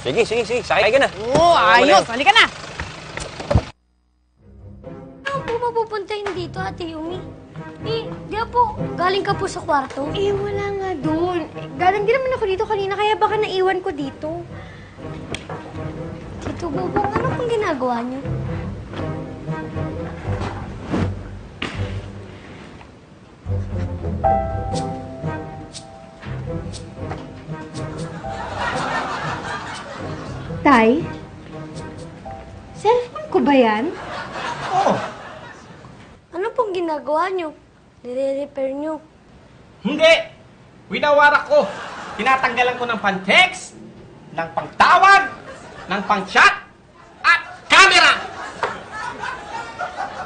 Sige, sige, sige. Sakay ka na. Oo, ayos. Halika na. Saan po mapupuntahin dito, Ate Yumi? Di po, galing ka po sa kwarto? Wala nga doon. Galing din naman ako dito kanina, kaya baka naiwan ko dito. Tito Bobong, ano pong ginagawa niyo? Tay? Cellphone ko ba yan? Oo. Ano pong ginagawa niyo? Nire-repair niyo? Hindi! Winawarak ko. Tinatanggalan ko ng pan-text, ng pang-tawag, ng pang-chat, at camera!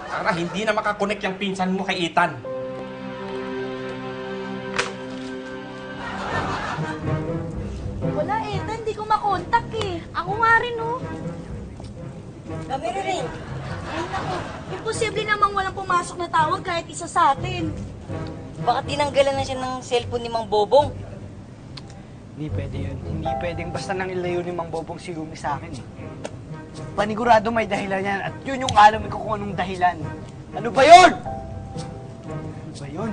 Para hindi na makakonek yung pinsan mo kay Ethan. Wala, Ethan. Hindi ko makontak eh. Ako nga rin, oh. Kami rin. Ay, naku. Imposible namang walang pumasok na tawag kahit isa sa atin. Baka tinanggalan na siya ng cellphone ni Mang Bobong. Hindi pwede yun. Hindi pwedeng basta nang ilayo ni Mang Bobong si Yumi sa akin eh. Panigurado may dahilan yan at yun yung alam ko kung anong dahilan. Ano ba yun? Ano ba yun?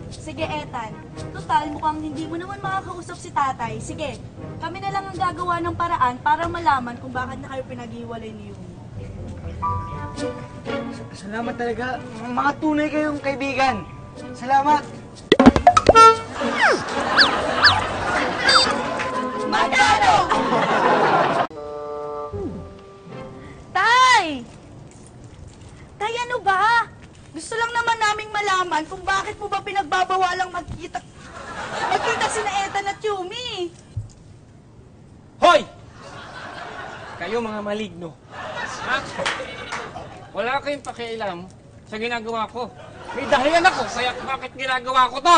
Sige, Ethan. Total, mukhang hindi mo naman makakausap si tatay. Sige, kami na lang ang gagawa ng paraan para malaman kung bakit na kayo pinag-iwalay ni Yumi. Salamat talaga. Mga tunay kayong kaibigan. Salamat. Magano! Tay! Tay, ano ba? Gusto lang naman naming malaman kung bakit mo ba pinagbabawalang magkita sina Ethan at Yumi. Hoy! Kayo mga maligno. Ha? Wala kayong pakialam sa ginagawa ko. May dahilan ako, kaya bakit ginagawa ko to?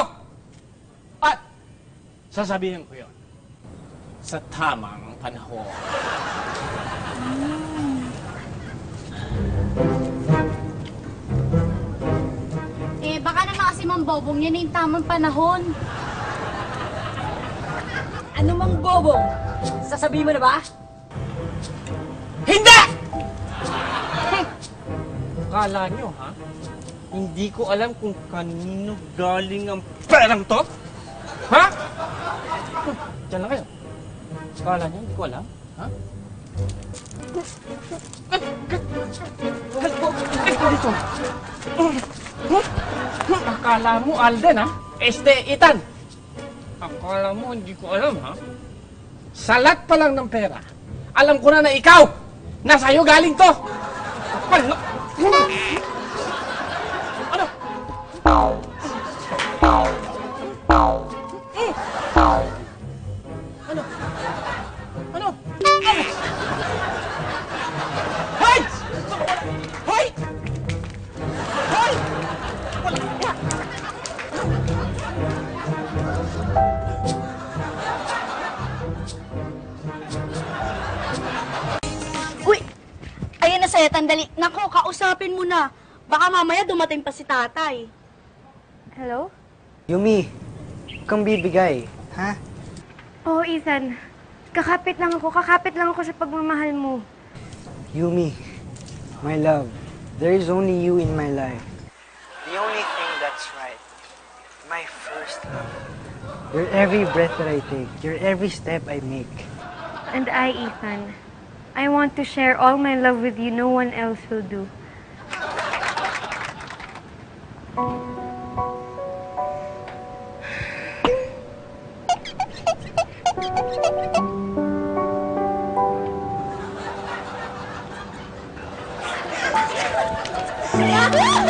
At sasabihin ko yun sa tamang panahon. Baka naman kasi Mang Bobong, yan yung tamang panahon. Ano Mang Bobong? Sasabihin mo na ba? Hindi! Akala nyo, ha? Hindi ko alam kung kanino galing ang perang to? Ha? Diyan lang kayo. Akala nyo, hindi ko alam? Ha? Dito. Akala mo, Alden, ha? Ethan. Akala mo, hindi ko alam, ha? Salat pa lang ng pera. Alam ko na ikaw, na sa'yo galing to. Ano? Ano? Ano? Hoy! Hoy! Hoy! Uy! Ayan na sa'yo, tandali. Nako, kausapin mo na. Baka mamaya dumating pa si tatay. Hello? Yumi, huwag kang bibigay, ha? Oh, Ethan. Kakapit lang ako sa pagmamahal mo. Yumi, my love, there is only you in my life. The only thing that's right. My first love. Your every breath that I take, your every step I make. And I, Ethan, I want to share all my love with you. No one else will do. Yahoo!